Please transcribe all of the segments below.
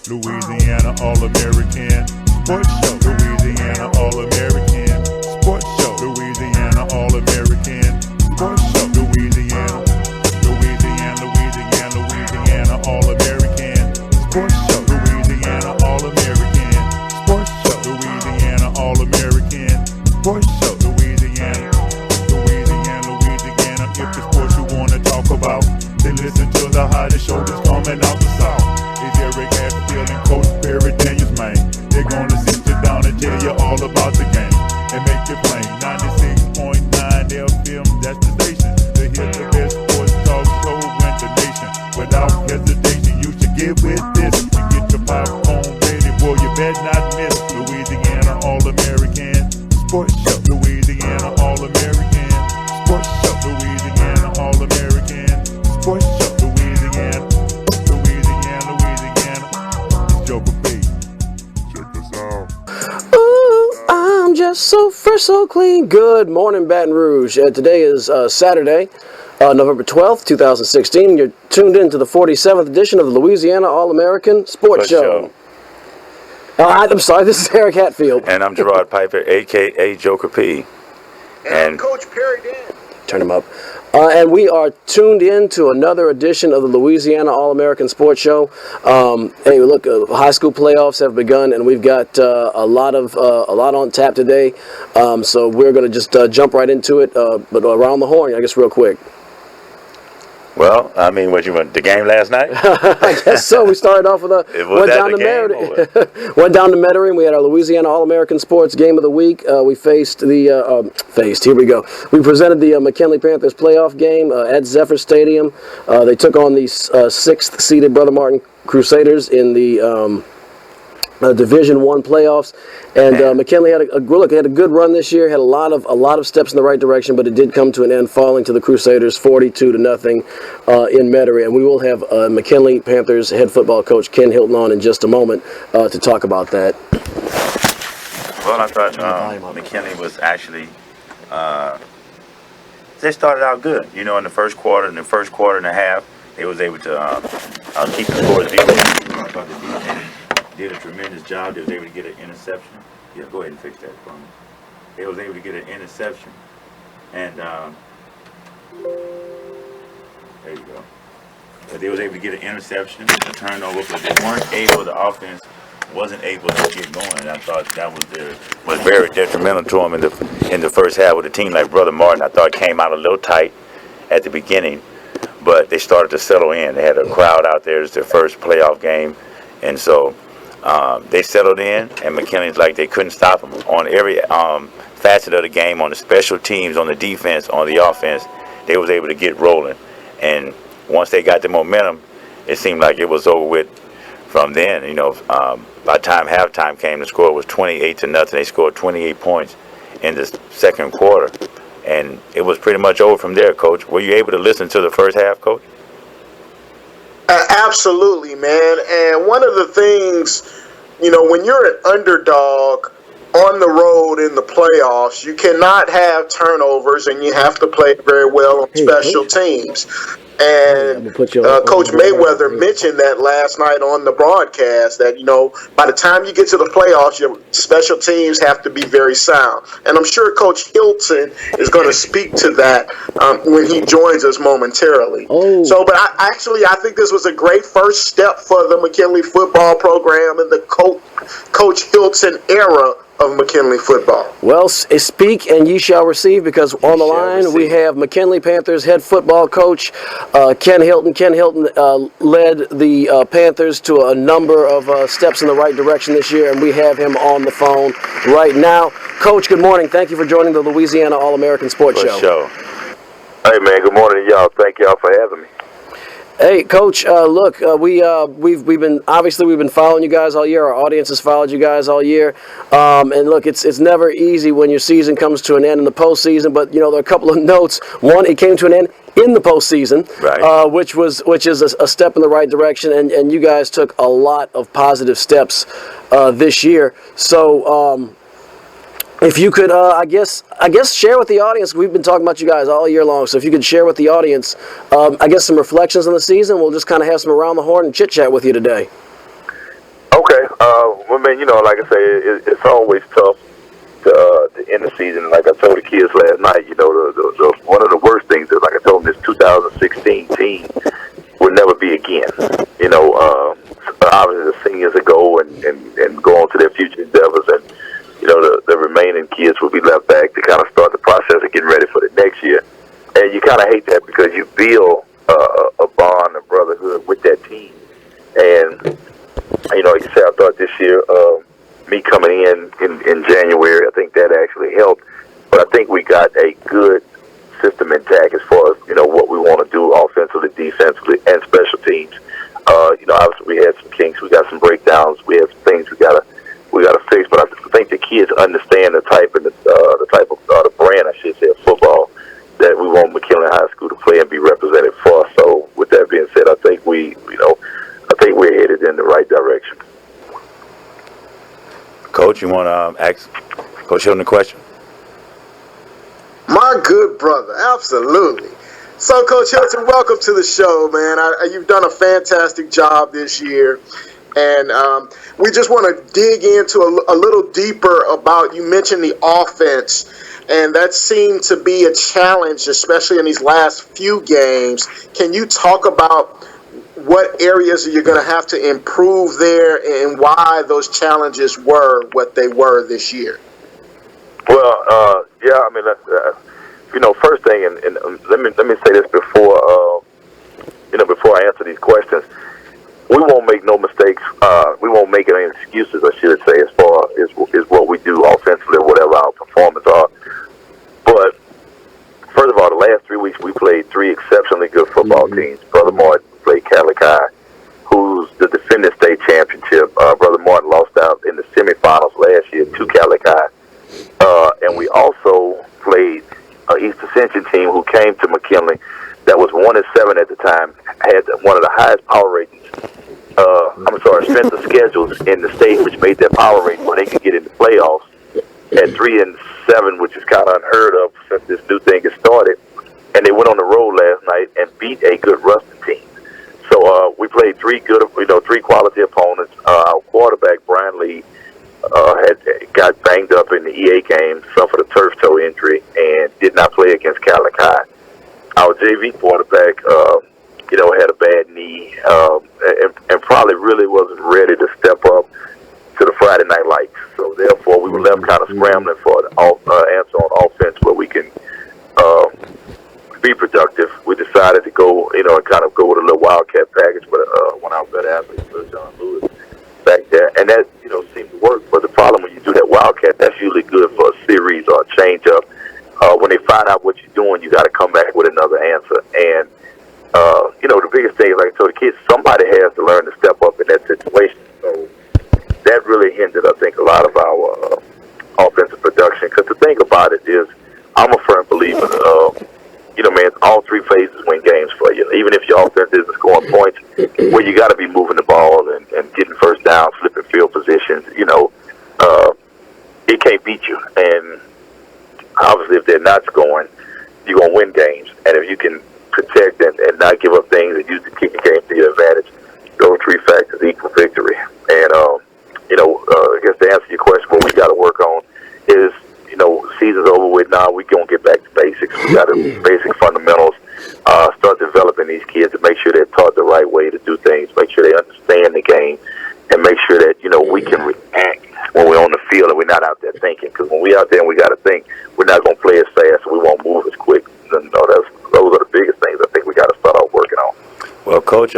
Louisiana All American Sports Show. Louisiana All American Sports Show. Louisiana All American Sports Show. Louisiana All American Sports Show. Louisiana All American Sports Show. Louisiana All American Sports Show. Louisiana. If the sports you wanna talk about, then listen to the hottest show that's coming out the south. It's Eric Hatfield and Coach Prairie View, man. They're gonna sit you down and tell you all about the game and make it plain. 96.9 FM, that's the station. To hear the best sports talk show in the nation. Without hesitation, you should get with this and get your popcorn ready, boy. You better not miss Louisiana All American Sports Show. Louisiana All American Sports Show. Louisiana All American Sports Show. Louisiana. It's Joker B. Check this out. Ooh, I'm just so fresh, so clean. Good morning, Baton Rouge. Today is Saturday, November 12th, 2016. You're tuned in to the 47th edition of the Louisiana All American Sports Show. I'm sorry, this is Eric Hatfield. And I'm Gerard Piper, a.k.a. Joker P. And Coach Perry Dan. Turn him up. And we are tuned in to another edition of the Louisiana All American Sports Show. Hey, look, high school playoffs have begun, and we've got a lot on tap today. So we're going to just jump right into it, but around the horn, I guess, real quick. Well, I mean, what you want, the game last night? I guess so. We started off with went down to Metairie, and we had our Louisiana All American Sports Game of the Week. We faced here we go. We presented the McKinley Panthers playoff game at Zephyr Stadium. They took on the sixth seeded Brother Martin Crusaders in the Division I playoffs, and McKinley had a good run this year. Had a lot of steps in the right direction, but it did come to an end, falling to the Crusaders 42-0 in Metairie. And we will have McKinley Panthers head football coach Ken Hilton on in just a moment to talk about that. Well, I thought McKinley was actually they started out good. You know, in the first quarter and a half, they was able to keep the score 0. I thought the defense did a tremendous job. They was able to get an interception. Yeah, go ahead and fix that for me. They was able to get an interception. And there you go. But they was able to get an interception, a turnover, but they weren't able, the offense wasn't able to get going. And I thought that was very detrimental to them in the first half with a team like Brother Martin. I thought came out a little tight at the beginning, but they started to settle in. They had a crowd out there. It's their first playoff game. And so they settled in, and McKinley's like they couldn't stop them on every facet of the game, on the special teams, on the defense, on the offense. They was able to get rolling, and once they got the momentum, it seemed like it was over with from then. You know, by the time halftime came, the score was 28-0. They scored 28 points in the second quarter, and it was pretty much over from there. Coach, were you able to listen to the first half, Coach? Absolutely, man. And one of the things, you know, when you're an underdog on the road in the playoffs, you cannot have turnovers, and you have to play very well on special teams. And Coach Mayweather mentioned that last night on the broadcast, that, you know, by the time you get to the playoffs, your special teams have to be very sound. And I'm sure Coach Hilton is going to speak to that when he joins us momentarily. So, but I think this was a great first step for the McKinley football program in the Coach Hilton era of McKinley football. Well, speak and ye shall receive, because on the line we have McKinley Panthers head football coach Ken Hilton. Ken Hilton led the Panthers to a number of steps in the right direction this year, and we have him on the phone right now. Coach, good morning. Thank you for joining the Louisiana All American Sports Show. Hey, man. Good morning to y'all. Thank y'all for having me. Hey, Coach, look, we've been following you guys all year. Our audience has followed you guys all year. And look, it's never easy when your season comes to an end in the postseason, but, you know, there are a couple of notes. One, it came to an end in the postseason, right, which is a step in the right direction, and you guys took a lot of positive steps this year. So, if you could, I guess, share with the audience. We've been talking about you guys all year long, so if you could share with the audience, I guess, some reflections on the season. We'll just kind of have some around the horn and chit chat with you today. Well, man, like I say, it's always tough to end the season. Like I told the kids last night, one of the worst things is, like I told them, this 2016 team will never be again. Obviously the seniors will go and go on to their future endeavors, and the remaining kids will be left back to kind of start the process of getting ready for the next year. And you kind of hate that because you build a bond, a brotherhood with that team. And like you said, I thought this year, me coming in January, I think that actually helped. But I think we got a good system intact as far as what we want to do offensively, defensively, and special teams. Obviously we had some kinks, we got some breakdowns, we had some things we gotta fix. But I think the kids understand the type of the brand, I should say, of football that we want McKinley High School to play and be represented for. So with that being said, I think we're headed in the right direction. Coach, you want to ask Coach Hilton a question? My good brother, absolutely. So, Coach Hilton, welcome to the show, man. You've done a fantastic job this year. And we just want to dig into a little deeper about, you mentioned the offense, and that seemed to be a challenge, especially in these last few games. Can you talk about what areas you're going to have to improve there and why those challenges were what they were this year? Well, yeah, I mean, first thing, and let me say this before I answer these questions. We won't make no mistakes. We won't make any excuses, I should say, as far as what we do offensively or whatever our performance are. But first of all, the last 3 weeks we played three exceptionally good football teams. Brother Martin played Catholic High, who's the defending state championship. Brother Martin lost out in the semifinals last year to Catholic High. And we also played an East Ascension team who came to McKinley that was 1-7 at the time, had one of the highest power ratings. Strength of schedules in the state, which made their power rating where they could get into playoffs at 3-7, which is kind of unheard of since this new thing has started. And they went on the road last night and beat a good Ruston team. So we played three quality opponents. Our quarterback Brian Lee got banged up in the EA game, suffered a turf toe injury, and did not play against Catholic High. Our JV quarterback, had a bad knee, and probably really wasn't ready to step up to the Friday night lights. So therefore, we were left kind of scrambling for an answer on offense where we can be productive. We decided to go, and kind of go with a little wildcat package with one of our better athletes, John Lewis, back there, and that seemed to work. But the problem when you do that wildcat, that's usually good for a series or a change up. When they find out what you're doing, you got to come back with another answer. And the biggest thing, like I told the kids, somebody has to learn to step up in that situation. So that really hindered, I think, a lot of our offensive production. Because the thing about it is, I'm a firm believer, all three phases win games for you. Even if your offense isn't scoring points, well, you got to be moving the ball and getting first down, flipping field positions. It can't beat you. And obviously, if they're not scoring, you're going to win games. And if you can protect and not give up things and use the kicking game to your advantage, those three factors equal victory. And, I guess to answer your question, what we got to work on is, season's over with now, we're going to get back to basics. We got to basic fundamentals, start developing these kids to make sure they're taught the right way to do things, make sure they understand the game, and make sure that, we can react when we're on the field and we're not out there thinking. Because when we're out there and we got to think, we're not going to play as fast and we won't move as quick. Those are the biggest things I think we got to start out working on. Well, Coach,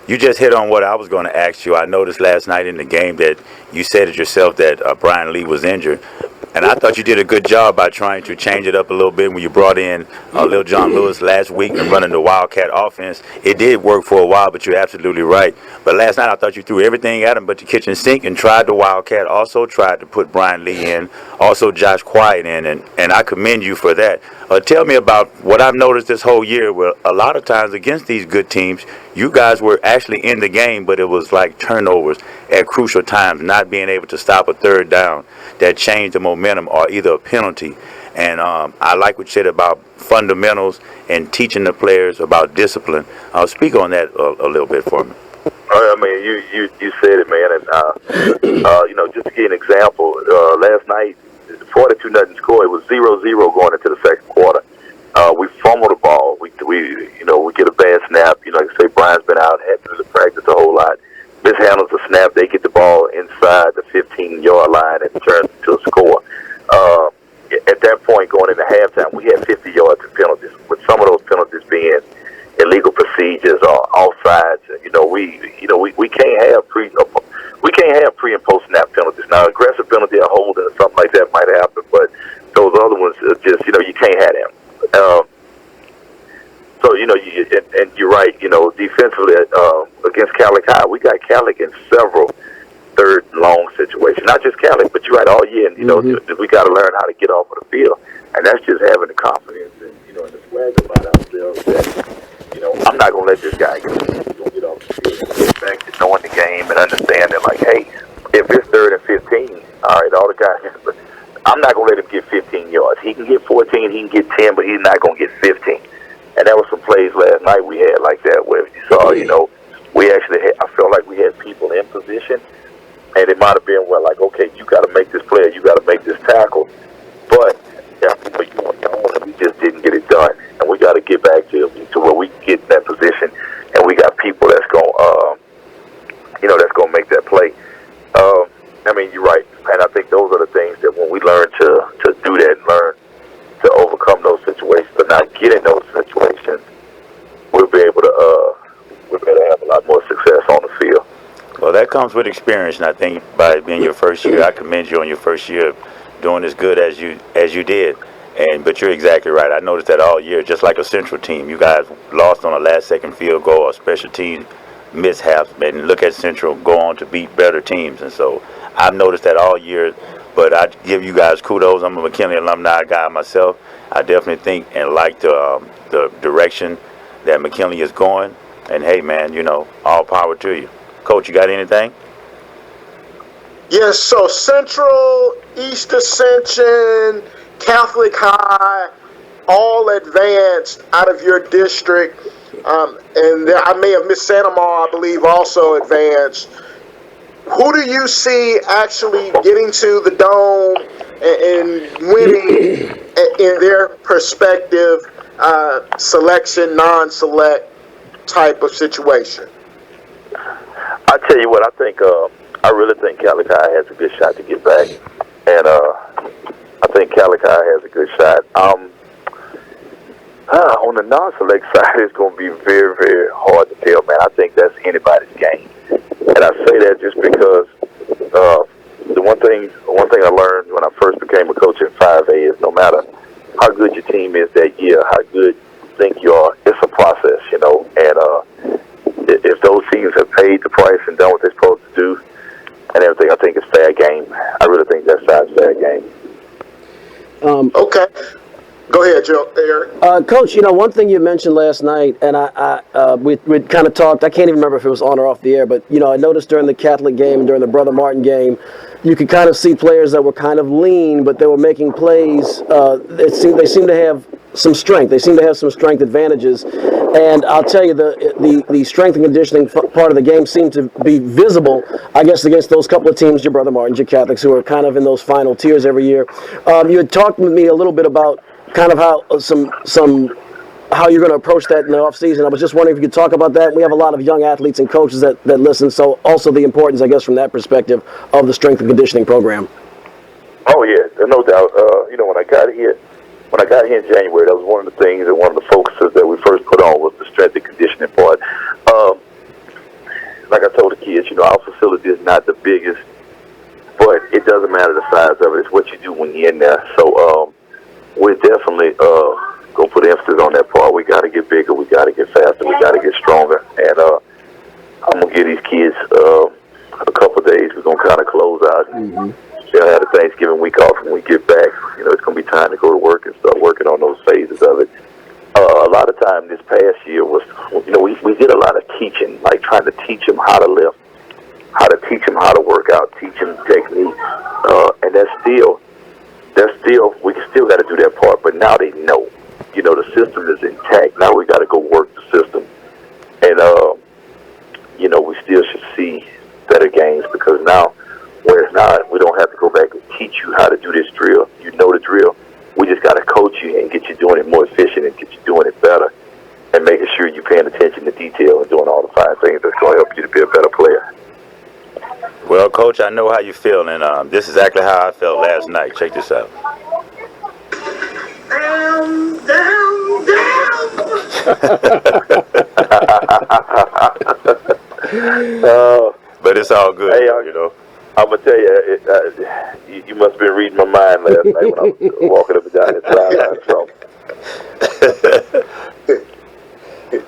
you just hit on what I was going to ask you. I noticed last night in the game that you said it yourself that Brian Lee was injured. And I thought you did a good job by trying to change it up a little bit when you brought in Lil John Lewis last week and running the Wildcat offense. It did work for a while, but you're absolutely right. But last night I thought you threw everything at him but the kitchen sink and tried the Wildcat, also tried to put Brian Lee in, also Josh Quiet in, and I commend you for that. Tell me about what I've noticed this whole year where a lot of times against these good teams, you guys were actually in the game, but it was like turnovers at crucial times, not being able to stop a third down that changed the momentum or either a penalty. And I like what you said about fundamentals and teaching the players about discipline. Speak on that a little bit for me. I mean, you said it, man. And just to give an example, last night, 42-0 score. It was 0-0 going into the second quarter. We fumbled the ball. We get a bad snap. Like I say, Brian's been out, had to practice a whole lot. Mishandles the snap. They get the ball inside the 15-yard line and turns into a score. At that point, going into halftime, we had 50 yards of penalties. With some of those penalties being illegal procedures or offsides, we can't have pre and post snap penalties. Now, aggressive penalty or holding or something like that might happen, but those other ones are just you can't have them. And you're right. Defensively against Calic High, we got Calic in several third and long situations. Not just Calic, but you're right all year. And we got to learn how to get off of the field, and that's just having the confidence and the swag about ourselves that I'm not gonna let this guy get off the field. Get back to knowing the game and understanding, like, hey, if it's 3rd and 15, all right, all the guys. But I'm not gonna let him get 15 yards. He can get 14, he can get 10, but he's not gonna get 15. And that was some plays last night we had like that where you saw, we actually had, I felt like we had people in position, and it might have been like, okay, you got to make this play, you got to make this tackle, but we just didn't get it done, and we got to get back to where we get in that position, and we got people that's going, that's going to make that play. I mean, you're right, and I think those are the things that when we learn to do that and learn to overcome those situations, but not get in those situations, we'll be able to have a lot more success on the field. Well, that comes with experience, and I think by being your first year, I commend you on your first year doing as good as you did. But you're exactly right. I noticed that all year, just like a Central team, you guys lost on a last-second field goal or special team mishaps, and look at Central go on to beat better teams. And so I've noticed that all year. But I give you guys kudos. I'm a McKinley alumni guy myself. I definitely think and like the direction that McKinley is going. And hey, man, all power to you. Coach, you got anything? Yes, so Central, East Ascension, Catholic High, all advanced out of your district. And I may have missed Santa Ma, I believe, also advanced. Who do you see actually getting to the Dome and winning in their perspective, selection, non-select type of situation? I tell you what, I think I really think Calic High has a good shot to get back, and I think Calic High has a good shot. On the non-select side, it's going to be very, very hard to tell, man. I think that's anybody's game, and I say that just because the one thing I learned when I first became a coach in 5A is no matter how good your team is that year, how good you think you are, it's a process, and if those teams have paid the price and done what they're supposed to do and everything, I think it's fair game. I really think that side's fair game. Okay. Go ahead, Joe. Eric. Coach, one thing you mentioned last night, and we kind of talked, I can't even remember if it was on or off the air, but, I noticed during the Catholic game and during the Brother Martin game, you could kind of see players that were kind of lean, but they were making plays. They seemed to have some strength. They seem to have some strength advantages. And I'll tell you, the strength and conditioning part of the game seemed to be visible, I guess, against those couple of teams, your Brother Martins, your Catholics, who are kind of in those final tiers every year. You had talked with me a little bit about kind of how how you're going to approach that in the offseason. I was just wondering if you could talk about that. We have a lot of young athletes and coaches that listen, so also the importance, I guess, from that perspective of the strength and conditioning program. Oh, yeah, no doubt. When I got here in January, that was one of the things and one of the focuses that we first put on was the strength and conditioning part. Like I told the kids, our facility is not the biggest, but it doesn't matter the size of it. It's what you do when you're in there. So we're definitely going to put emphasis on that part. We got to get bigger. We got to get faster. We got to get stronger. And I'm going to give these kids a couple of days. We're going to kind of close out. They'll have the Thanksgiving week off when we get back. It's going to be time to go to work and start working on those phases of it. A lot of time this past year was, we did a lot of teaching, like trying to teach them how to lift, how to teach them how to work out, teach them technique. And we still got to do that part, but now they know. The system is intact. Now we got to go work the system. And, we still should see better games, because now, whereas now we don't have to go back and teach you how to do this drill. You know the drill. We just got to coach you and get you doing it more efficient and get you doing it better and making sure you're paying attention to detail and doing all the fine things that's going to help you to be a better player. Well, Coach, I know how you feel, and this is exactly how I felt last night. Check this out. But it's all good, hey, I'm going to tell you, you must have been reading my mind last night when I was walking up and down the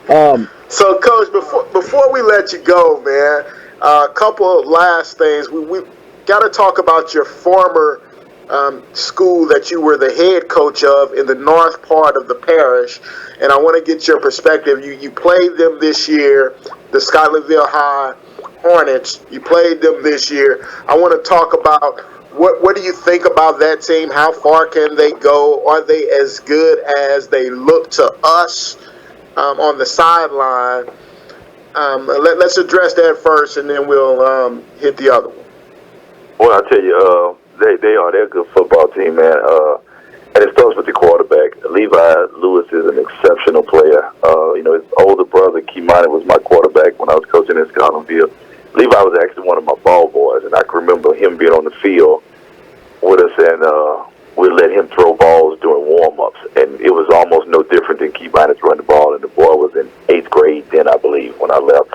sideline. So, Coach, before we let you go, man, a couple of last things. We got to talk about your former school that you were the head coach of in the north part of the parish, and I want to get your perspective. You played them this year, the Schuylerville High Hornets. You played them this year. I want to talk about what do you think about that team? How far can they go? Are they as good as they look to us on the sideline? Let's address that first, and then we'll hit the other one. Well, I'll tell you, they're a good football team, man. And it starts with the quarterback. Levi Lewis is an exceptional player. His older brother, Kimani, was my quarterback when I was coaching in Scotlandville. Levi was actually one of my ball boys, and I can remember him being on the field with us, and we let him throw balls during warm-ups, and it was almost no different than Kimani's run the ball, and the boy was in 8th grade then, I believe, when I left.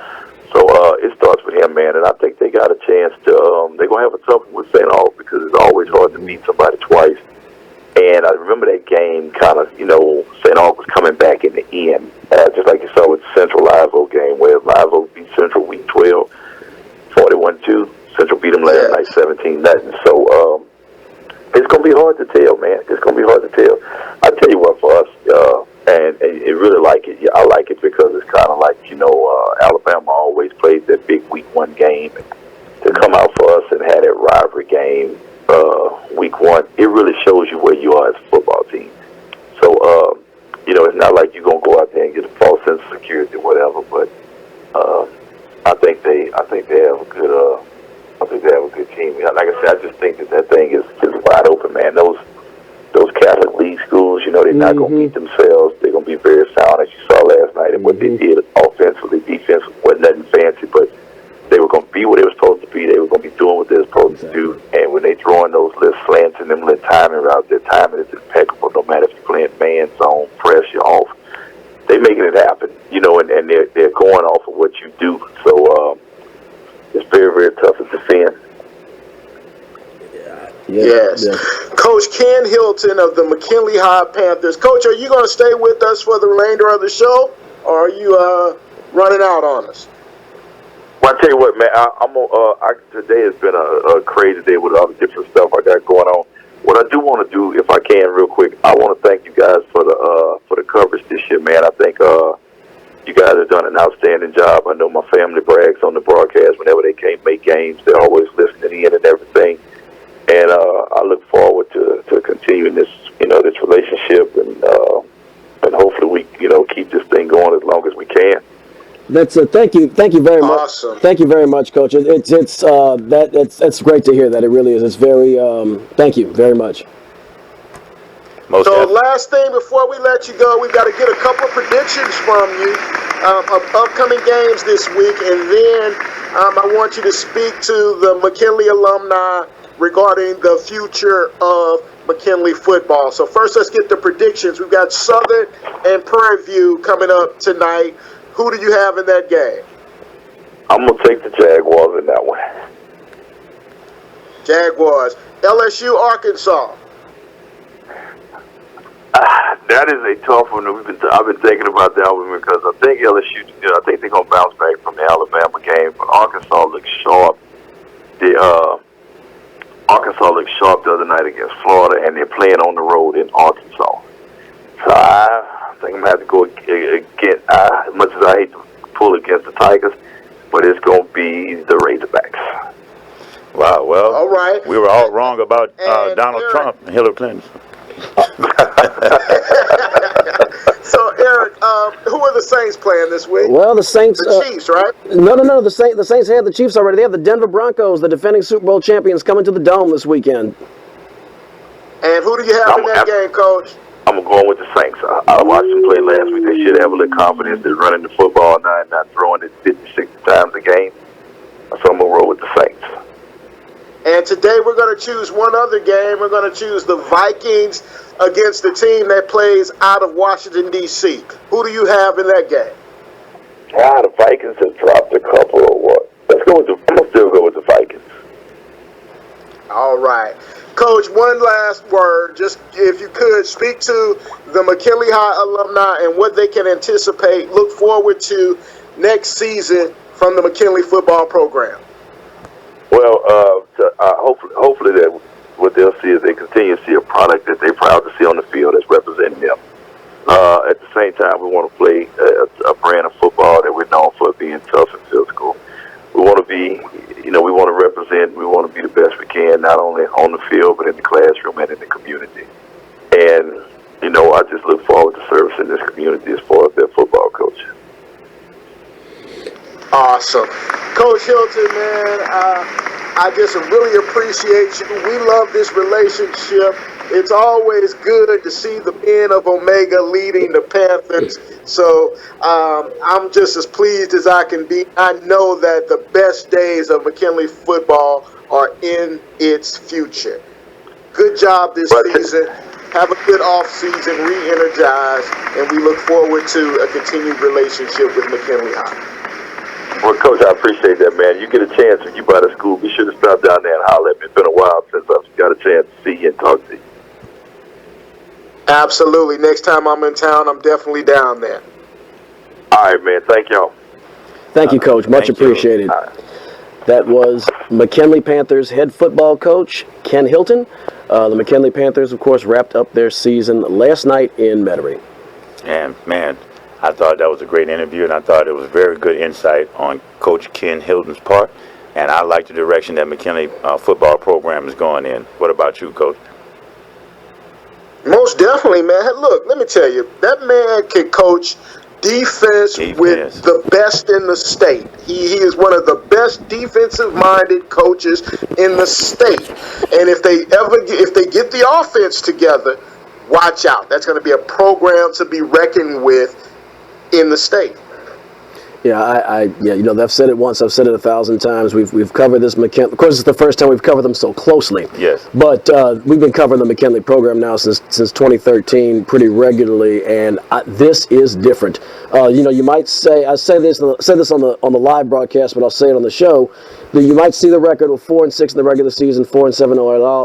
So it starts with him, man, and I think they got a chance to, they're going to have a tough one with St. Aug, because it's always hard to beat somebody twice. And I remember that game kind of, St. Aug was coming back in the end, just like you saw with the Central Live Oak game, where Live Oak beat Central week 12, 41-2. Central beat them last night 17-0. So it's going to be hard to tell, man. It's going to be hard to tell. I tell you what, for us, and you really like it. I like it because it's kind of like, Alabama always plays that big week 1 game. And to come out for us and have that rivalry game week 1, it really shows you where you are as a football team. So, it's not like you're going to go out there and get a false sense of security or whatever, but I think they have a good team. Like I said, I just think that thing is wide open, man. Those Catholic League schools, they're not going to beat themselves. They're going to be very sound, as you saw last night. And what they did offensively, defensively, wasn't nothing fancy, but they were going to be what they were supposed to be. They were going to be doing what they were supposed to do. And when they throwing those little slants and them little timing routes, their timing is impeccable. No matter if you're playing man, zone, press, you're off. They're making it happen, and they're going off of what you do. So it's very, very tough to defend. Yes. Coach Ken Hilton of the McKinley High Panthers. Coach, are you going to stay with us for the remainder of the show, or are you running out on us? Well, I tell you what, man, today has been a crazy day with all the different stuff I got going on. What I do want to do, if I can, real quick, I want to thank you guys for the coverage this year, man. I think you guys have done an outstanding job. I know my family brags on the broadcast whenever they can't make games. They're always listening in and everything. And I look forward to continuing this, this relationship, and hopefully we, keep this thing going as long as we can. That's thank you very much. Awesome. Thank you very much, Coach. It's great to hear that. It really is. It's very thank you very much. Last thing before we let you go, we've got to get a couple of predictions from you of upcoming games this week, and then I want you to speak to the McKinley alumni regarding the future of McKinley football. So first, let's get the predictions. We've got Southern and Prairie View coming up tonight. Who do you have in that game? I'm going to take the Jaguars in that one. Jaguars. LSU, Arkansas. That is a tough one. I've been thinking about that one because I think LSU, I think they're going to bounce back from the Alabama game, but Arkansas looks sharp. Arkansas looked sharp the other night against Florida, and they're playing on the road in Arkansas. So I think I'm going to have to go against, as much as I hate to pull against the Tigers, but it's going to be the Razorbacks. Wow, well, all right. We were all wrong about Donald Trump and Hillary Clinton. So, Eric, who are the Saints playing this week? Well, the Saints. The Chiefs, right? No. The Saints had the Chiefs already. They have the Denver Broncos, the defending Super Bowl champions, coming to the Dome this weekend. And who do you have in that game, Coach? I'm going with the Saints. I watched them play last week. They should have a little confidence. They're running the football now and not throwing it 50, 60 times a game. So I'm going to roll with the Saints. And today we're going to choose one other game. We're going to choose the Vikings against the team that plays out of Washington, D.C. Who do you have in that game? The Vikings have dropped a couple or what? I'm going to still go with the Vikings. All right. Coach, one last word. Just if you could speak to the McKinley High alumni and what they can anticipate, look forward to next season from the McKinley football program. Well, hopefully that what they'll see is they continue to see a product that they're proud to see on the field that's representing them. At the same time, we want to play a brand of football that we're known for being tough and physical. We want to be, we want to represent, we want to be the best we can, not only on the field, but in the classroom and in the community. And, I just look forward to servicing this community as far as their football coach. Awesome. Coach Hilton, man, I just really appreciate you. We love this relationship. It's always good to see the men of Omega leading the Panthers. So I'm just as pleased as I can be. I know that the best days of McKinley football are in its future. Good job this season. Have a good off season, re-energize, and we look forward to a continued relationship with McKinley High. Well, Coach, I appreciate that, man. You get a chance when you by the school, be sure to stop down there and holler at me. It's been a while since I've got a chance to see you and talk to you. Absolutely. Next time I'm in town, I'm definitely down there. All right, man. Thank y'all. Thank you, Coach. Much appreciated. That was McKinley Panthers head football coach Ken Hilton. The McKinley Panthers, of course, wrapped up their season last night in Metairie. And, man, I thought that was a great interview, and I thought it was very good insight on Coach Ken Hilton's part. And I like the direction that McKinley football program is going in. What about you, Coach? Most definitely, man. Hey, look, let me tell you, that man can coach defense with the best in the state. He is one of the best defensive-minded coaches in the state. And if they get the offense together, watch out. That's going to be a program to be reckoned with in the state. Yeah, I've said it once, I've said it 1,000 times. We've covered this McKinley. Of course, it's the first time we've covered them so closely. Yes. But we've been covering the McKinley program now since 2013 pretty regularly, and this is different. You might say, I say this on the live broadcast, but I'll say it on the show. That you might see the record of 4-6 in the regular season, 4-7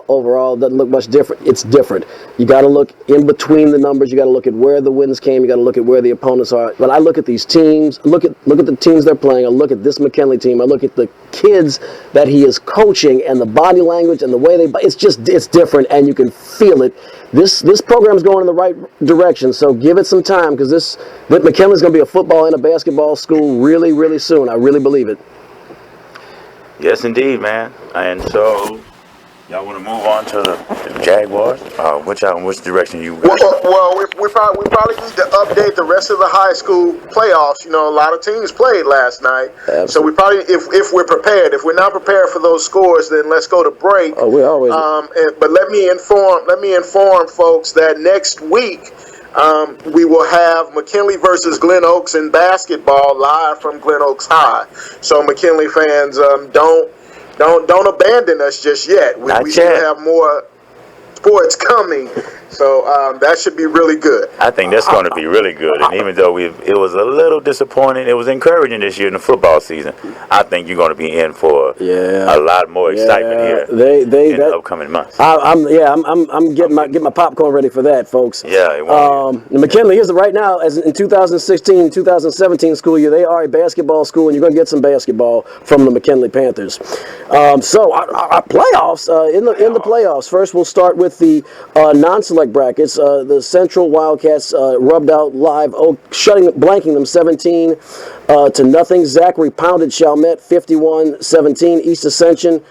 overall. It doesn't look much different. It's different. You got to look in between the numbers. You got to look at where the wins came. You got to look at where the opponents are. But I look at these teams. Look at the teams they're playing. I look at this McKinley team. I look at the kids that he is coaching and the body language and the way it's different, and you can feel it. This program is going in the right direction. So give it some time, because McKinley's going to be a football and a basketball school really, really soon. I really believe it. Yes, indeed, man. And so, y'all want to move on to the Jaguars? Which direction you guys? Well, we probably need to update the rest of the high school playoffs. A lot of teams played last night. Absolutely. So we probably, if we're prepared, if we're not prepared for those scores, then let's go to break. Oh, we always. But let me inform folks that next week we will have McKinley versus Glen Oaks in basketball live from Glen Oaks High. So McKinley fans, don't abandon us just yet. We still have more sports coming. So that should be really good. I think that's going to be really good. And even though it was a little disappointing, it was encouraging this year in the football season. I think you're going to be in for a lot more excitement here in the upcoming months. I'm getting my popcorn ready for that, folks. Yeah. McKinley is right now, as in 2016-2017 school year, they are a basketball school, and you're going to get some basketball from the McKinley Panthers. So our playoffs in the playoffs. First, we'll start with the non-select brackets. The Central Wildcats rubbed out Live Oak, blanking them 17-0. Zachary pounded Chalmette 51-17. East Ascension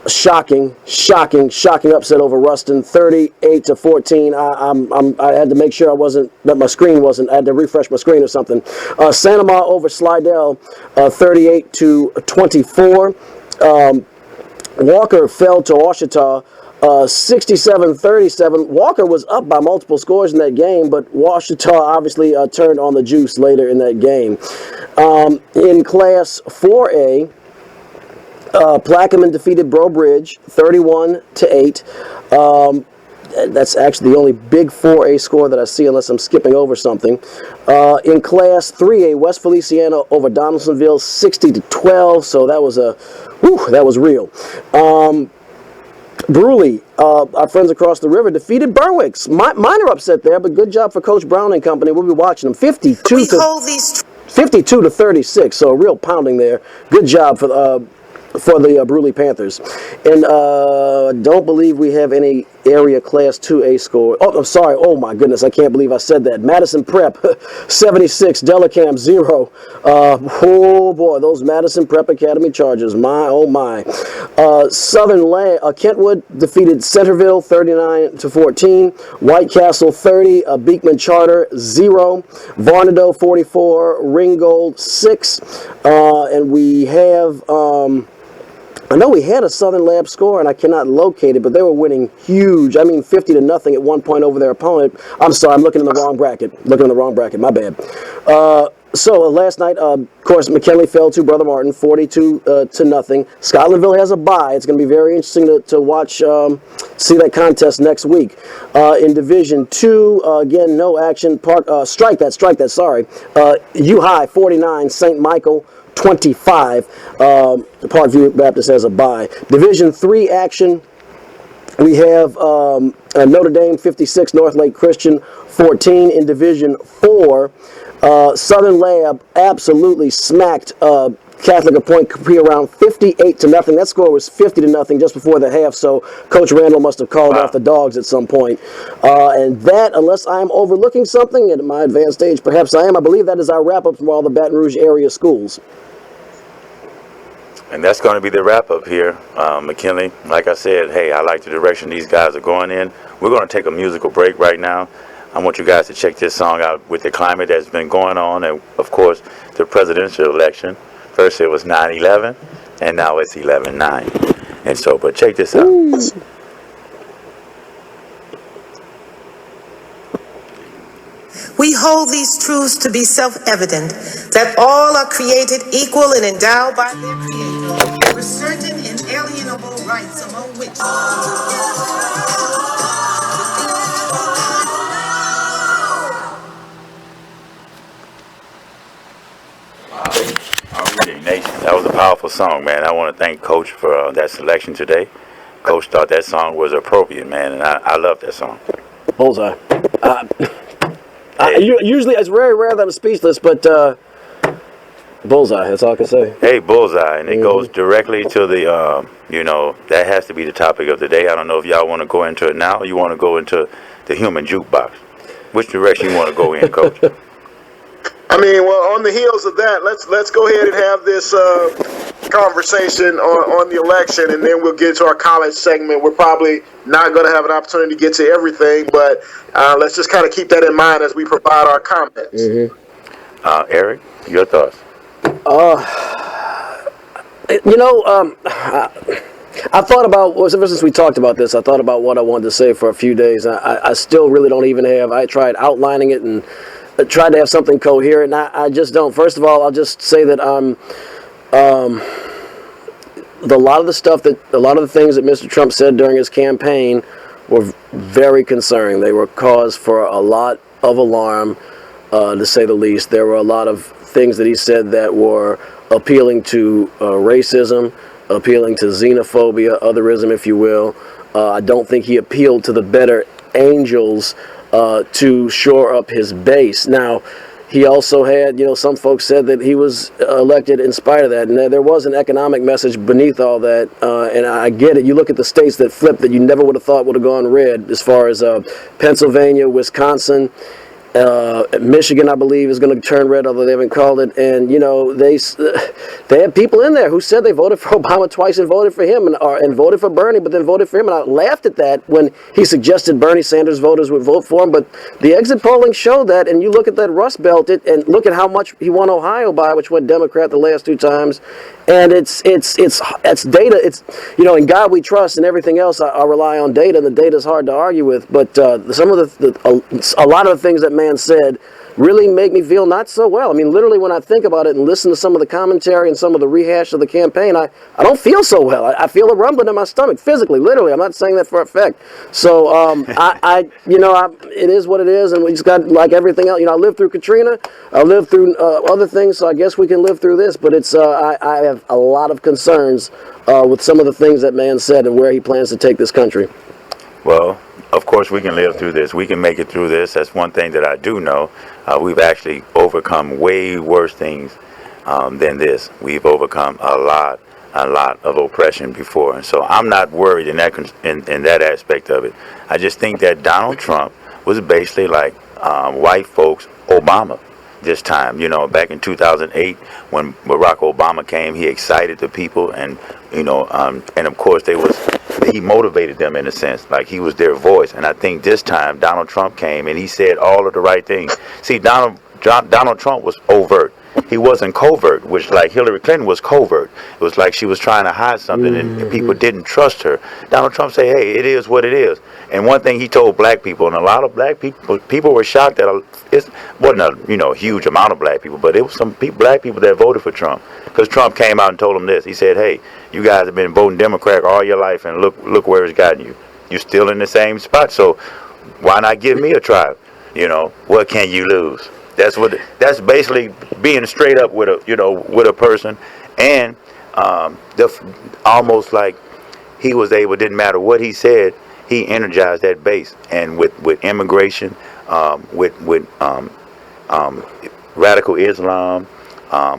Shocking upset over Ruston, 38-14. I had to make sure my screen wasn't. I had to refresh my screen or something. Sanoma over Slidell, 38-24. Walker fell to Ouachita, 67-37. Walker was up by multiple scores in that game, but Ouachita obviously turned on the juice later in that game. In Class 4A. Plaquemine defeated Breaux Bridge 31-8. That's actually the only big 4A score that I see, unless I'm skipping over something. In Class 3A, West Feliciana over Donaldsonville 60-12. So that was real. Bruley, our friends across the river, defeated Berwick's. Minor upset there, but good job for Coach Brown and company. We'll be watching them 52-36. So a real pounding there. Good job for the Bruley Panthers. And don't believe we have any area Class 2A score. Oh, I'm sorry. Oh, my goodness. I can't believe I said that. Madison Prep, 76. Delacam, 0. Oh, boy. Those Madison Prep Academy Chargers. My, oh, my. Kentwood defeated Centerville, 39-14. White Castle, 30. Beekman Charter, 0. Varnado, 44. Ringgold, 6. And we have... I know we had a Southern Lab score, and I cannot locate it, but they were winning huge. 50-0 at one point over their opponent. I'm sorry, I'm looking in the wrong bracket. My bad. So last night, of course, McKinley fell to Brother Martin, 42-0. Scotlandville has a bye. It's going to be very interesting to watch, see that contest next week. In Division 2, again, no action. Strike that. Sorry. U High 49, St. Michael 25. Parkview Baptist has a bye. Division 3 action. We have Notre Dame 56, North Lake Christian 14. In Division 4, Southern Lab absolutely smacked Catholic of Point Capri around 58-0. That score was 50-0 just before the half, so Coach Randall must have called off the dogs at some point. And that, unless I'm overlooking something at my advanced age, perhaps I am, I believe that is our wrap-up from all the Baton Rouge area schools. And that's going to be the wrap-up here, McKinley. Like I said, hey, I like the direction these guys are going in. We're going to take a musical break right now. I want you guys to check this song out with the climate that's been going on, and, of course, the presidential election. First it was 9/11, and now it's 11/9. And so, but check this out. Ooh. We hold these truths to be self-evident, that all are created equal and endowed by their Creator with certain inalienable rights, among which... That was a powerful song, man. I want to thank Coach for that selection today. Coach thought that song was appropriate, man, and I love that song. Bullseye. Usually, it's very rare that I'm speechless, but bullseye, that's all I can say. Hey, bullseye, and it goes directly to the, that has to be the topic of the day. I don't know if y'all want to go into it now or you want to go into the human jukebox. Which direction you want to go in, Coach? Well, on the heels of that, let's go ahead and have this conversation on the election, and then we'll get to our college segment. We're probably not going to have an opportunity to get to everything, but let's just kind of keep that in mind as we provide our comments. Eric, your thoughts? I thought about, ever since we talked about this, I thought about what I wanted to say for a few days. I still really don't even have, I tried outlining it and tried to have something coherent, and I just don't. First of all, I'll just say that a lot of the things that Mr. Trump said during his campaign were very concerning. They were cause for a lot of alarm, to say the least. There were a lot of things that he said that were appealing to racism, appealing to xenophobia, otherism, if you will. I don't think he appealed to the better angels to shore up his base. Now, he also had, some folks said that he was elected in spite of that. And there was an economic message beneath all that. And I get it. You look at the states that flipped that you never would have thought would have gone red, as far as Pennsylvania, Wisconsin, Michigan, I believe, is going to turn red, although they haven't called it. And they had people in there who said they voted for Obama twice and voted for him, and voted for Bernie, but then voted for him. And I laughed at that when he suggested Bernie Sanders voters would vote for him. But the exit polling showed that, and you look at that Rust Belt, and look at how much he won Ohio by, which went Democrat the last 2 times. And it's data. It's in God we trust, and everything else I rely on data, and the data is hard to argue with. But some of a lot of the things that man said really make me feel not so well. I mean, literally, when I think about it and listen to some of the commentary and some of the rehash of the campaign, I don't feel so well. I feel a rumbling in my stomach, physically, literally. I'm not saying that for effect. So, it is what it is, and we just got, like everything else. I lived through Katrina. I lived through other things, so I guess we can live through this. But it's I have a lot of concerns with some of the things that man said and where he plans to take this country. Well, of course we can live through this. We can make it through this. That's one thing that I do know. We've actually overcome way worse things than this. We've overcome a lot of oppression before. And so I'm not worried in that aspect of it. I just think that Donald Trump was basically like white folks Obama this time. Back in 2008 when Barack Obama came, he excited the people, and of course he motivated them in a sense, like he was their voice. And I think this time Donald Trump came and he said all of the right things. See, Donald Trump was overt. He wasn't covert, which like Hillary Clinton was covert. It was like she was trying to hide something, and people didn't trust her. Donald Trump said, hey, it is what it is. And one thing he told black people, and a lot of black people were shocked that it wasn't a huge amount of black people, but it was some black people that voted for Trump, because Trump came out and told them this. He said, hey, you guys have been voting Democrat all your life, and look where it's gotten you. You're still in the same spot, so why not give me a try? What can you lose? That's basically being straight up with a person, and almost like he was able. Didn't matter what he said, he energized that base. And with immigration, with radical Islam,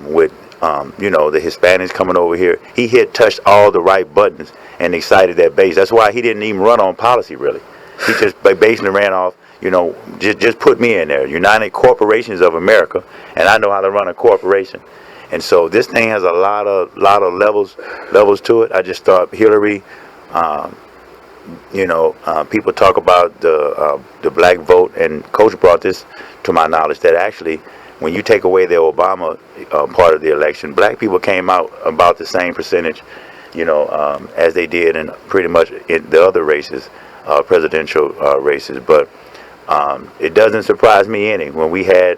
with the Hispanics coming over here, he touched all the right buttons and excited that base. That's why he didn't even run on policy really. He just basically ran off. Just put me in there. United Corporations of America, and I know how to run a corporation. And so this thing has a lot of levels to it. I just thought Hillary, people talk about the black vote, and Coach brought this to my knowledge that actually, when you take away the Obama part of the election, black people came out about the same percentage, as they did in pretty much in the other races, presidential races, but. It doesn't surprise me any. When we had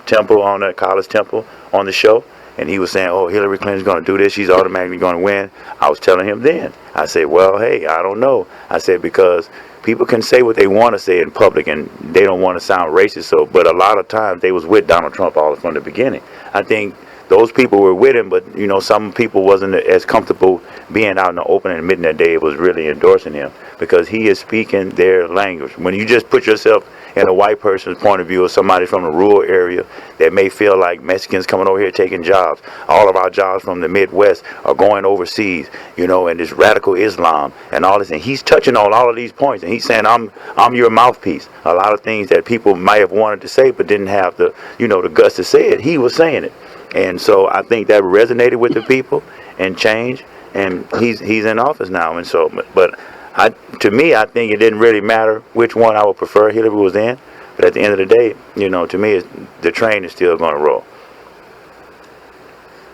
Temple on the College Temple on the show, and he was saying, "Oh, Hillary Clinton's going to do this. She's automatically going to win." I was telling him then. I said, "Well, hey, I don't know." I said, because people can say what they want to say in public, and they don't want to sound racist. But a lot of times they was with Donald Trump all from the beginning. I think those people were with him, but some people wasn't as comfortable being out in the open and admitting that they was really endorsing him, because he is speaking their language. When you just put yourself in a white person's point of view, or somebody from a rural area that may feel like Mexicans coming over here taking jobs, all of our jobs from the Midwest are going overseas, and this radical Islam and all this, and he's touching on all of these points, and he's saying, I'm your mouthpiece. A lot of things that people might have wanted to say but didn't have the the guts to say it, he was saying it. And so I think that resonated with the people and changed, and he's in office now. And so, but to me, I think it didn't really matter which one I would prefer Hillary was in. But at the end of the day, to me, the train is still going to roll.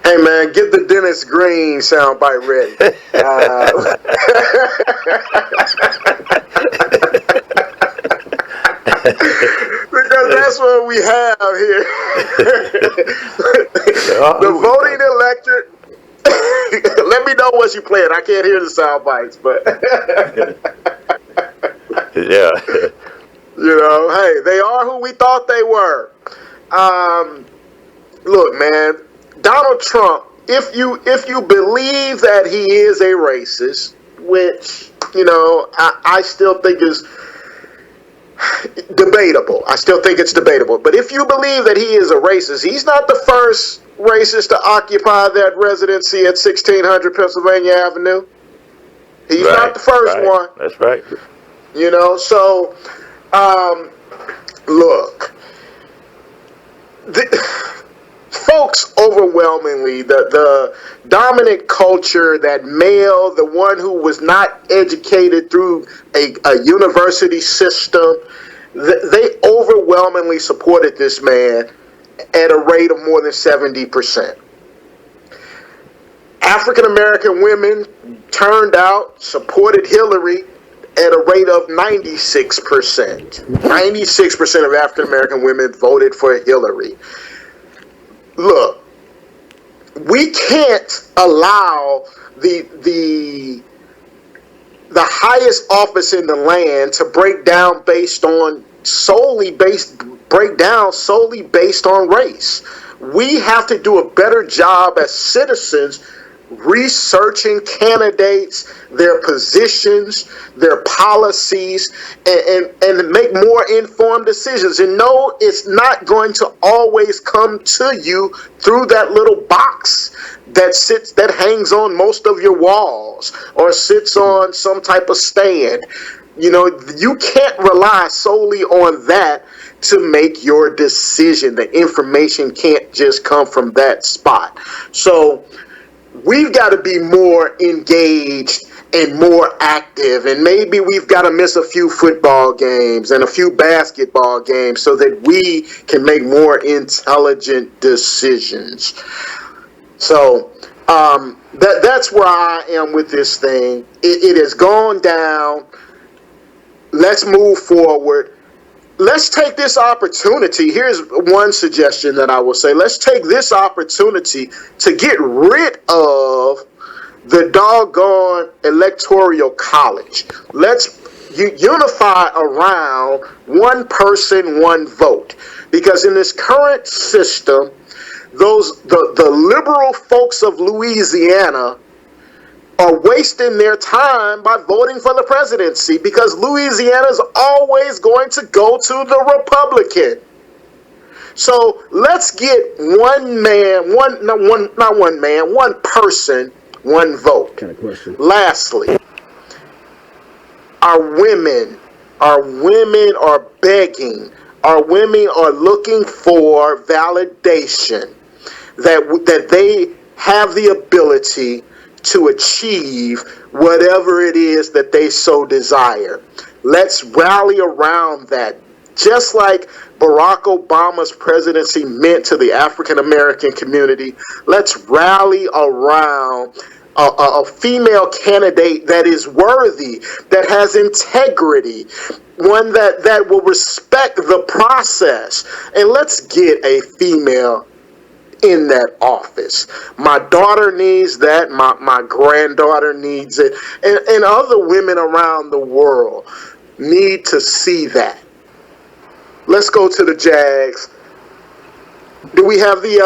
Hey man, get the Dennis Green soundbite ready. Because that's what we have here. The voting electorate. Let me know what you playing. I can't hear the sound bites, but yeah. Hey, they are who we thought they were. Look, man, Donald Trump, if you believe that he is a racist, which, I still think is debatable. I still think it's debatable. But if you believe that he is a racist, he's not the first racist to occupy that residency at 1600 Pennsylvania Avenue. He's not the first one. That's right. So Look, folks overwhelmingly, the dominant culture, that male, the one who was not educated through a university system, they overwhelmingly supported this man at a rate of more than 70%. African American women turned out, supported Hillary at a rate of 96%. 96% of African American women voted for Hillary. Look, we can't allow the highest office in the land to break down solely based on race. We have to do a better job as citizens researching candidates, their positions, their policies, and make more informed decisions. And no, it's not going to always come to you through that little box that hangs on most of your walls or sits on some type of stand. You know, you can't rely solely on that to make your decision. The information can't just come from that spot. So we've got to be more engaged and more active, and maybe we've got to miss a few football games and a few basketball games so that we can make more intelligent decisions. So that's where I am with this thing. It has gone down. Let's move forward. Let's take this opportunity. Here's one suggestion that I will say. Let's take this opportunity to get rid of the doggone electoral college. Let's unify around one person, one vote. Because in this current system, the liberal folks of Louisiana are wasting their time by voting for the presidency, because Louisiana is always going to go to the Republican. So let's get one person, one vote. Kind of question. Lastly, our women are begging. Our women are looking for validation that they have the ability to achieve whatever it is that they so desire. Let's rally around that. Just like Barack Obama's presidency meant to the African American community, let's rally around a female candidate that is worthy, that has integrity, one that will respect the process. And let's get a female in that office. My daughter needs that. My granddaughter needs it. And other women around the world need to see that. Let's go to the Jags. Do we have the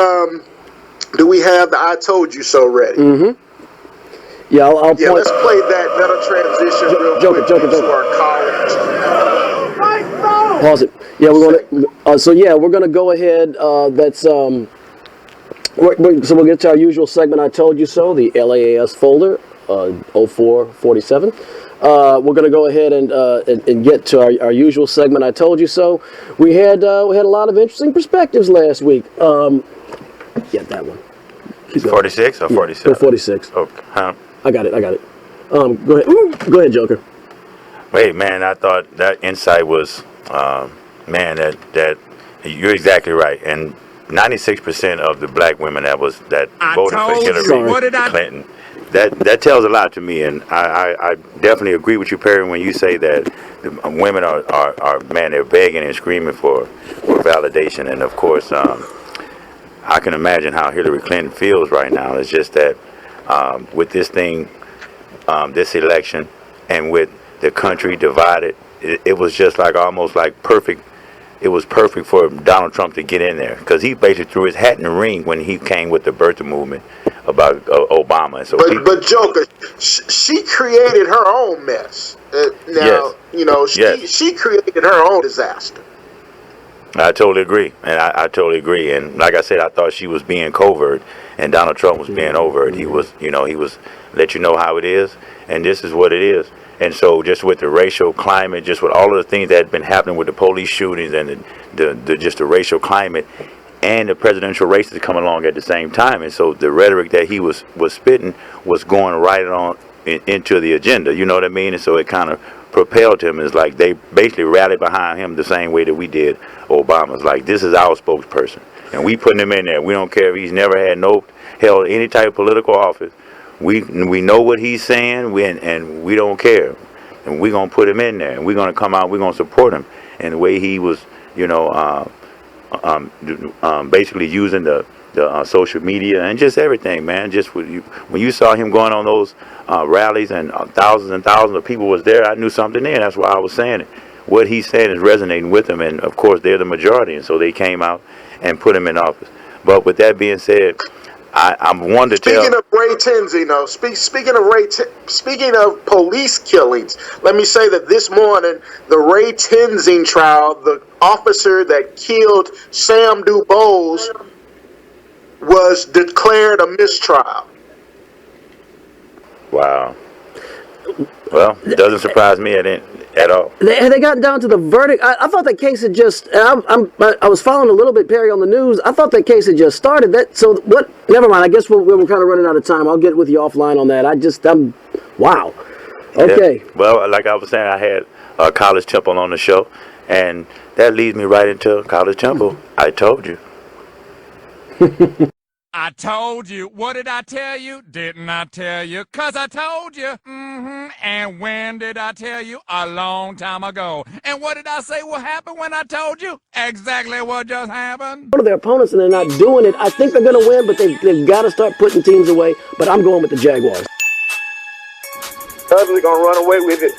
I Told You So ready? Mm-hmm. Yeah, I'll point. Yeah, let's play that. That'll transition real quick to our college. Pause it. Yeah, we're going. We're going to go ahead. So we'll get to our usual segment. I Told You So, the LAAS folder, 0447. We're going to go ahead and get to our usual segment. I Told You So. We had a lot of interesting perspectives last week. Yeah, that one. 46 or 47? 46. Okay. I got it. Go ahead. Go ahead, Joker. Wait, man, I thought that insight was, that you're exactly right. And 96% of the black women that voted for Hillary Clinton, that tells a lot to me. And I definitely agree with you, Perry, when you say that the women are they're begging and screaming for validation. And of course, I can imagine how Hillary Clinton feels right now. It's just that with this thing, this election, and with the country divided, it was just like almost like perfect. It was perfect for Donald Trump to get in there, because he basically threw his hat in the ring when he came with the birther movement about Obama. So but Joker, she created her own mess. She created her own disaster. I totally agree, and I totally agree. And like I said, I thought she was being covert, and Donald Trump was being overt. He was let you know how it is, and this is what it is. And so just with the racial climate, just with all of the things that had been happening with the police shootings and just the racial climate, and the presidential races coming along at the same time, and so the rhetoric that he was spitting was going right on into the agenda. You know what I mean? And so it kind of propelled him. It's like they basically rallied behind him the same way that we did Obama's. Like, this is our spokesperson, and we putting him in there. We don't care if he's never held any type of political office. We know what he's saying, and we don't care, and we're gonna put him in there, and we're gonna come out. We're gonna support him. And the way he was, basically using the social media and just everything, man. Just when you saw him going on those rallies and thousands and thousands of people was there, I knew something there. That's why I was saying it. What he's saying is resonating with them, and of course they're the majority, and so they came out and put him in office. But with that being said, I'm one to tell. Speaking of Ray Tinsley, speaking of police killings, let me say that this morning, the Ray Tinsley trial, the officer that killed Sam DuBose, was declared a mistrial. Wow. Well, it doesn't surprise me at all. Had they gotten down to the verdict? I thought that case had just. I was following a little bit, Perry, on the news. I thought that case had just started. So what? Never mind. I guess we're kind of running out of time. I'll get with you offline on that. Wow. Okay. Yeah. Well, like I was saying, I had College Temple on the show, and that leads me right into College Temple. I told you. I told you. What did I tell you? Didn't I tell you? 'Cause I told you. And when did I tell you? A long time ago. And what did I say will happen when I told you? Exactly what just happened. One of their opponents, and they're not doing it. I think they're going to win, but they've got to start putting teams away. But I'm going with the Jaguars. Totally gonna run away with it.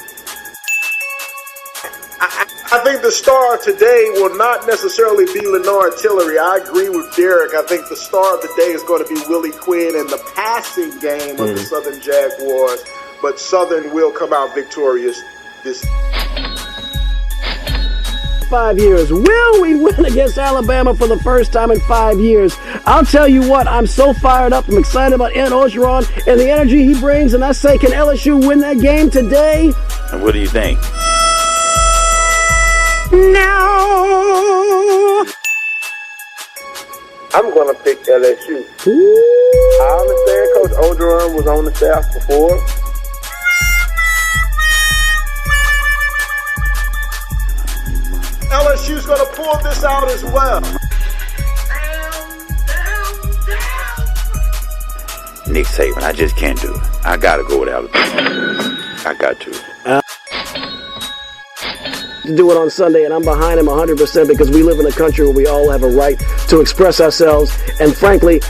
I think the star today will not necessarily be Lenore Tillery. I agree with Derek. I think the star of the day is going to be Willie Quinn in the passing game of the Southern Jaguars. But Southern will come out victorious this 5 years. Will we win against Alabama for the first time in 5 years? I'll tell you what, I'm so fired up. I'm excited about Ed Orgeron and the energy he brings. And I say, can LSU win that game today? And what do you think? No. I'm gonna pick LSU. I understand Coach Orgeron was on the staff before. LSU's going to pull this out as well. Nick Saban, I just can't do it. I gotta go with Alabama. I got to. To do it on Sunday, and I'm behind him 100% because we live in a country where we all have a right to express ourselves. And frankly,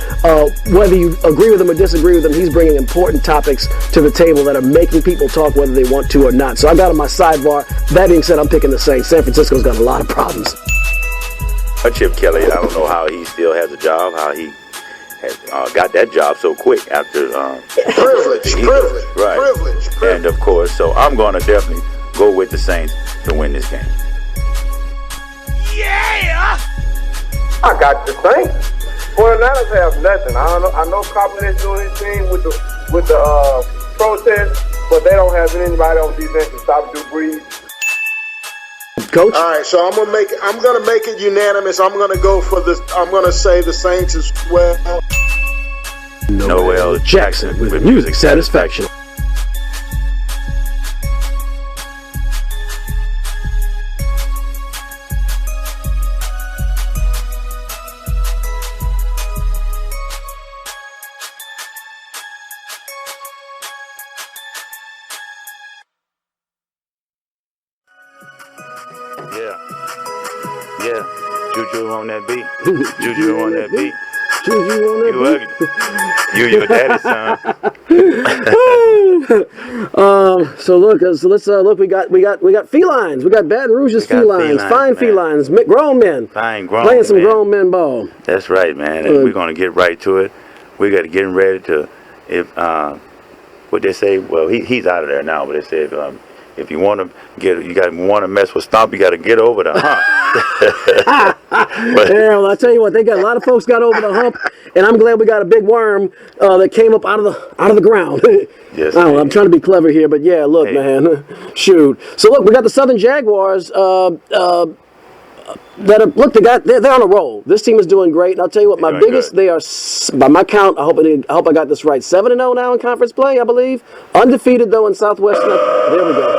whether you agree with him or disagree with him, he's bringing important topics to the table that are making people talk whether they want to or not. So I got on my sidebar. That being said, I'm picking the Saints. San Francisco's got a lot of problems. Chip Kelly, I don't know how he still has a job, how he has got that job so quick after Privilege. And of course, so I'm going to definitely go with the Saints to win this game. Yeah! I got the Saints. 49ers have nothing. I know Kaepernick doing his thing with the protest, but they don't have anybody on defense to stop Drew Brees. Coach? All right, so I'm gonna make it unanimous. I'm gonna say the Saints as well. Noel Jackson with music satisfaction. Yeah. Juju on that beat. Juju on that beat. Juju on that You ugly. You your daddy's son. So let's look. We got felines. We got Baton Rouge's felines. Fine felines. Grown men. Fine grown playing some men. grown men ball. That's right, man. And we're gonna get right to it. We got to get ready to. What they say? Well, he's out of there now. But they said if you want to want to mess with Stomp, you got to get over the hump. Yeah, well, I tell you what, they got a lot of folks got over the hump, and I'm glad we got a big worm that came up out of the ground. Yes, I don't know, I'm trying to be clever here, but yeah, look, man, shoot. So look, we got the Southern Jaguars. They're on a roll. This team is doing great, and I'll tell you what, my biggest, they are, by my count, I hope I got this right, 7-0 now in conference play, I believe. Undefeated though in Southwestern. There we go.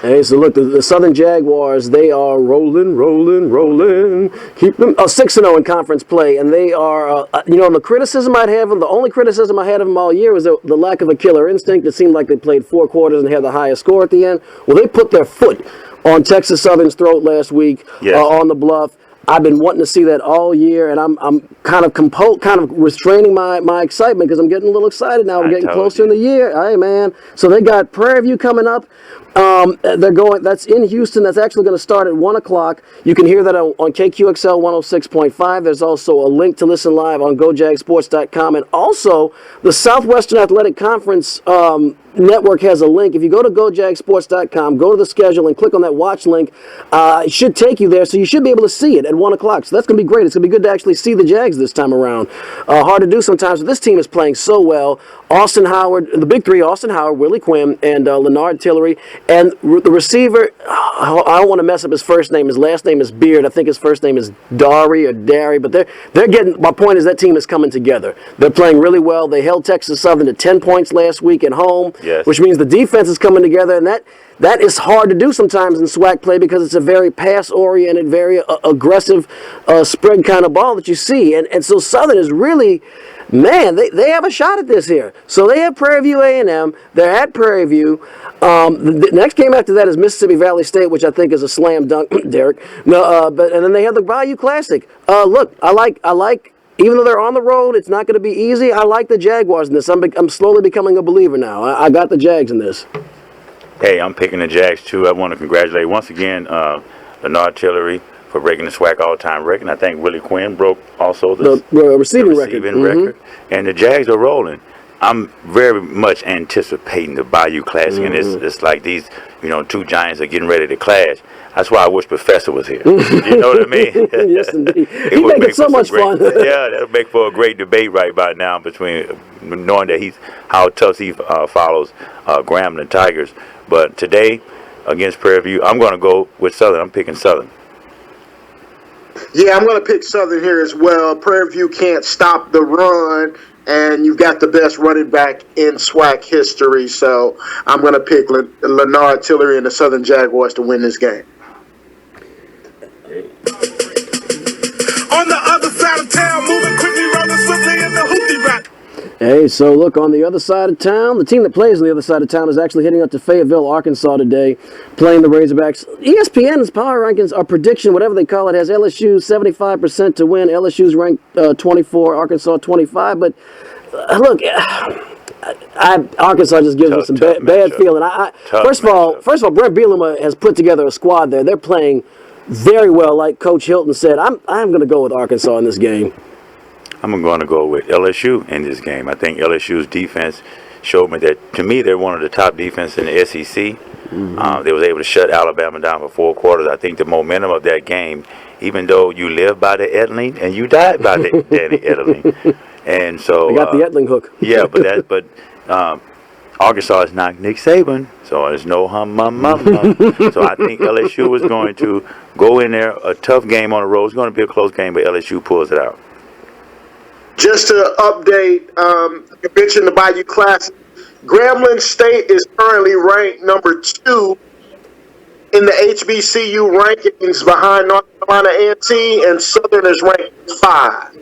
Hey, so look, the Southern Jaguars, they are rolling. Keep them 6-0 in conference play, and they are, the criticism I'd have them, the only criticism I had of them all year was the lack of a killer instinct. It seemed like they played 4 quarters and had the highest score at the end. Well, they put their foot on Texas Southern's throat last week on the Bluff. I've been wanting to see that all year, and I'm kind of restraining my excitement because I'm getting a little excited now. We're getting closer in the year. Hey, man. So they got Prairie View coming up. That's in Houston. That's actually going to start at 1 o'clock. You can hear that on KQXL 106.5. There's also a link to listen live on GoJagSports.com. And also, the Southwestern Athletic Conference network has a link. If you go to GoJagSports.com, go to the schedule and click on that watch link, it should take you there. So you should be able to see it at 1 o'clock. So that's going to be great. It's going to be good to actually see the Jags this time around. Hard to do sometimes, but this team is playing so well. Austin Howard, the big three, Austin Howard, Willie Quinn, and Leonard Tillery. And the receiver, I don't want to mess up his first name. His last name is Beard. I think his first name is Dari, but they're getting, my point is that team is coming together. They're playing really well. They held Texas Southern to 10 points last week at home, which means the defense is coming together, and that is hard to do sometimes in SWAC play because it's a very pass-oriented, very aggressive spread kind of ball that you see. And so Southern is really, man, they have a shot at this here. So they have Prairie View A&M. They're at Prairie View. The next game after that is Mississippi Valley State, which I think is a slam dunk, Derek. No, and then they have the Bayou Classic. Look, I like. Even though they're on the road, it's not going to be easy. I like the Jaguars in this. I'm slowly becoming a believer now. I got the Jags in this. Hey, I'm picking the Jags too. I want to congratulate once again Leonard Tillery for breaking the SWAC all-time record. I think Willie Quinn broke also the receiving record. Mm-hmm. And the Jags are rolling. I'm very much anticipating the Bayou Classic, and it's like these, two giants are getting ready to clash. That's why I wish Professor was here. You know what I mean? Yes, indeed. He makes it so much fun. Yeah, that'll make for a great debate right by now between knowing that how tough he follows Graham and the Tigers. But today, against Prairie View, I'm going to go with Southern. I'm picking Southern. Yeah, I'm going to pick Southern here as well. Prairie View can't stop the run, and you've got the best running back in SWAC history. So I'm going to pick Leonard Tillery and the Southern Jaguars to win this game. On the other side of town, moving quickly, rolling swiftly in the hoopty rap. Hey, so look, on the other side of town, the team that plays on the other side of town is actually heading up to Fayetteville, Arkansas today, playing the Razorbacks. ESPN's power rankings, our prediction, whatever they call it, has LSU 75% to win. LSU's ranked 24, Arkansas 25. But look, Arkansas just gives us some bad feeling. First of all, Brent Bielema has put together a squad there. They're playing very well, like Coach Hilton said. I'm going to go with Arkansas in this game. I'm going to go with LSU in this game. I think LSU's defense showed me that, to me, they're one of the top defenses in the SEC. Mm-hmm. They was able to shut Alabama down for 4 quarters. I think the momentum of that game, even though you live by the Edling and you died by the Edling. And so they got the Edling hook. Yeah, but Arkansas is not Nick Saban, so there's no hum. So I think LSU is going to go in there, a tough game on the road. It's going to be a close game, but LSU pulls it out. Just to update, you mentioned the Bayou Classic. Grambling State is currently ranked number 2 in the HBCU rankings behind North Carolina A&T, and Southern is ranked 5.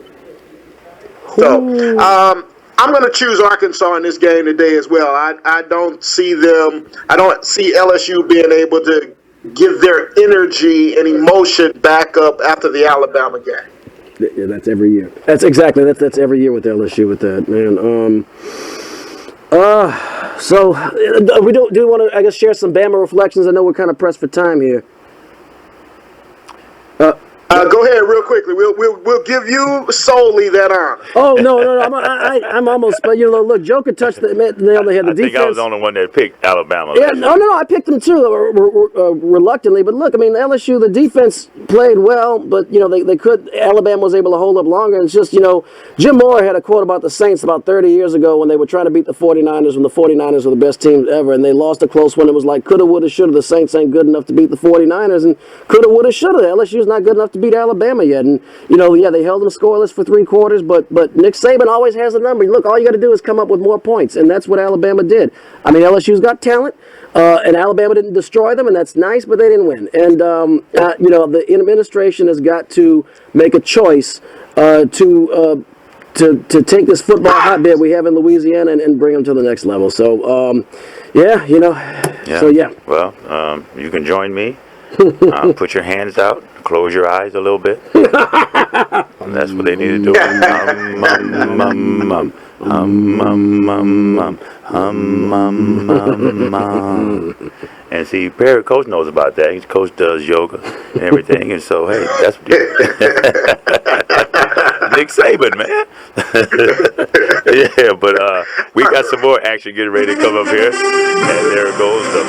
So I'm going to choose Arkansas in this game today as well. I don't see LSU being able to give their energy and emotion back up after the Alabama game. Yeah, that's every year. That's every year with LSU with that, man. So we do want to, I guess, share some Bama reflections. I know we're kind of pressed for time here. real quickly. We'll give you solely that honor. Oh no! I'm almost. But look, Joker touched the nail on the head. The I think I was the only one that picked Alabama. Yeah, no, I picked them too, reluctantly. But look, I mean, LSU, the defense played well, but they could. Alabama was able to hold up longer. And it's just Jim Moore had a quote about the Saints about 30 years ago when they were trying to beat the 49ers when the 49ers were the best team ever, and they lost a close one. It was like coulda, woulda, shoulda. The Saints ain't good enough to beat the 49ers, and coulda, woulda, shoulda. LSU's not good enough to beat Alabama yet. And they held them scoreless for 3 quarters, but Nick Saban always has a number. Look, all you got to do is come up with more points, and that's what Alabama did. I mean, LSU's got talent, and Alabama didn't destroy them, and that's nice, but they didn't win. And the administration has got to make a choice to take this football hotbed we have in Louisiana and bring them to the next level. So, So, yeah. Well, you can join me. Put your hands out. Close your eyes a little bit. That's what they need to do. And see, Perry Coach knows about that. His coach does yoga and everything. And so, hey, that's what Nick Saban, man. Yeah, but we got some more action getting ready to come up here. And there goes the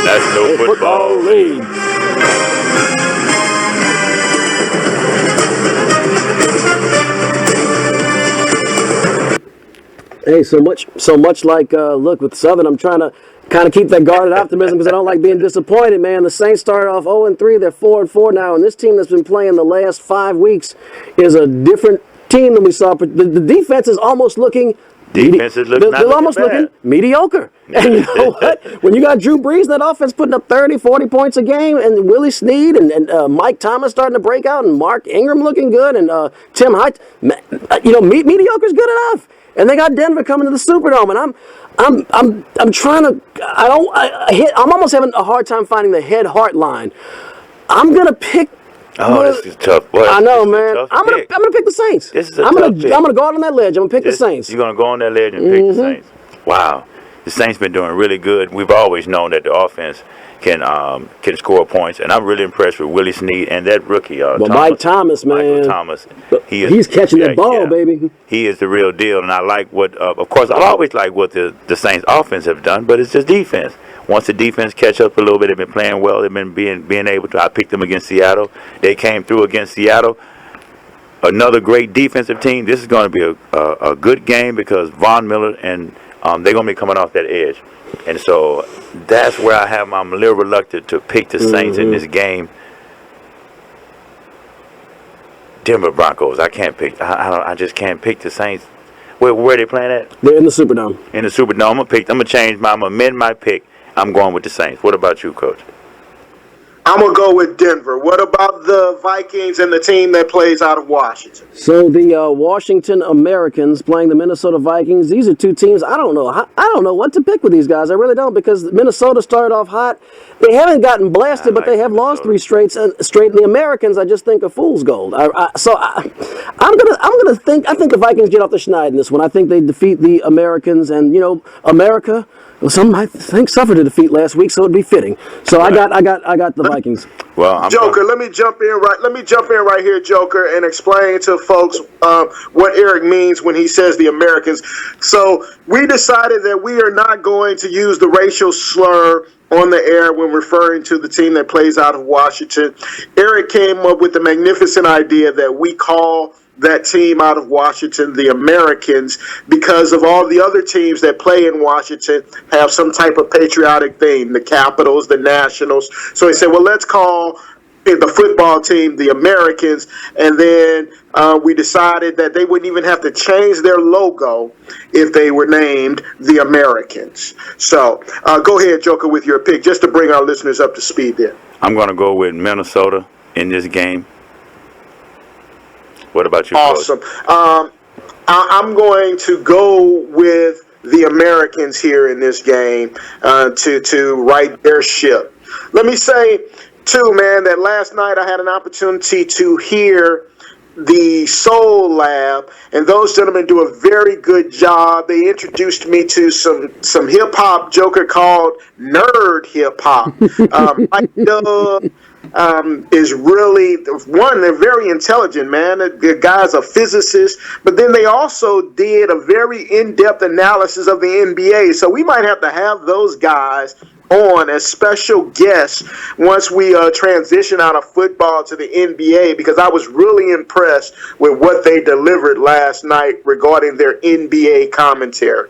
National Football League. Hey, so much like look with Southern, I'm trying to kind of keep that guarded optimism because I don't like being disappointed, man. The Saints started off 0-3, they're 4-4 now, and this team that's been playing the last 5 weeks is a different team than we saw. The defense is almost looking. They're almost looking mediocre. And you know what? When you got Drew Brees in that offense putting up 30, 40 points a game, and Willie Snead and Mike Thomas starting to break out, and Mark Ingram looking good, and Tim Hyde, mediocre's good enough. And they got Denver coming to the Superdome, and I'm trying to. I'm almost having a hard time finding the head-heart line. I'm gonna pick. Oh, this is tough. Boy, I know, man. I'm gonna pick the Saints. This is a I'm tough pick. gonna go out on that ledge. I'm gonna pick the Saints. You're gonna go on that ledge and pick the Saints. Wow, the Saints been doing really good. We've always known that the offense can score points, and I'm really impressed with Willie Snead and that rookie. Mike Thomas, man. Michael Thomas. He's catching that ball, baby. He is the real deal, and I like what. Of course, I always like what the Saints offense have done, but it's just defense. Once the defense catch up a little bit, they've been playing well. They've been being able to. I picked them against Seattle. They came through against Seattle. Another great defensive team. This is going to be a good game because Von Miller and they're going to be coming off that edge. And so that's where I'm a little reluctant to pick the Saints in this game. Denver Broncos. I can't pick. I just can't pick the Saints. Where are they playing at? They're in the Superdome. In the Superdome. I'm gonna change. I'm gonna amend my pick. I'm going with the Saints. What about you, Coach? I'm going to go with Denver. What about the Vikings and the team that plays out of Washington? So the Washington Americans playing the Minnesota Vikings. These are two teams. I don't know what to pick with these guys. I really don't, because Minnesota started off hot. They haven't gotten blasted, but they have lost 3 straight. And the Americans, I just think, are fool's gold. I'm gonna think. I think the Vikings get off the schneid in this one. I think they defeat the Americans, and America. Well, some might think suffered a defeat last week, so it'd be fitting. So I got the Vikings. Well, Joker, let me jump in right here, Joker, and explain to folks what Eric means when he says the Americans. So we decided that we are not going to use the racial slur on the air when referring to the team that plays out of Washington. Eric came up with the magnificent idea that we call that team out of Washington the Americans, because of all the other teams that play in Washington have some type of patriotic theme, the Capitals, the Nationals. So he said, well, let's call the football team the Americans, and then we decided that they wouldn't even have to change their logo if they were named the Americans. So go ahead, Joker, with your pick, just to bring our listeners up to speed there. I'm going to go with Minnesota in this game. What about you? Awesome. I'm going to go with the Americans here in this game to right their ship. Let me say, too, man, that last night I had an opportunity to hear the Soul Lab, and those gentlemen do a very good job. They introduced me to some hip-hop, Joker, called nerd hip-hop. Mike Dub, is really, one, they're very intelligent, man. The guy's a physicist, but then they also did a very in-depth analysis of the NBA. So we might have to have those guys on as special guests once we transition out of football to the NBA, because I was really impressed with what they delivered last night regarding their NBA commentary.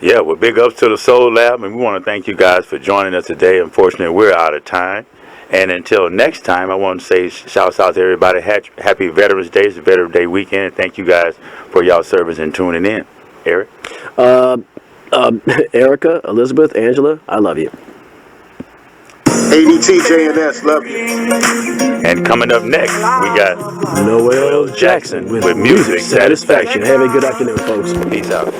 Yeah, well, big ups to the Soul Lab, and we want to thank you guys for joining us today. Unfortunately, we're out of time. And until next time, I want to say shouts out to everybody. Happy Veterans Day. It's a Veterans Day weekend. And thank you guys for y'all service and tuning in. Eric? Erica, Elizabeth, Angela, I love you. ADT, JNS, love you. And coming up next, we got Noel Jackson with Music Satisfaction. Have a good afternoon, folks. Peace out.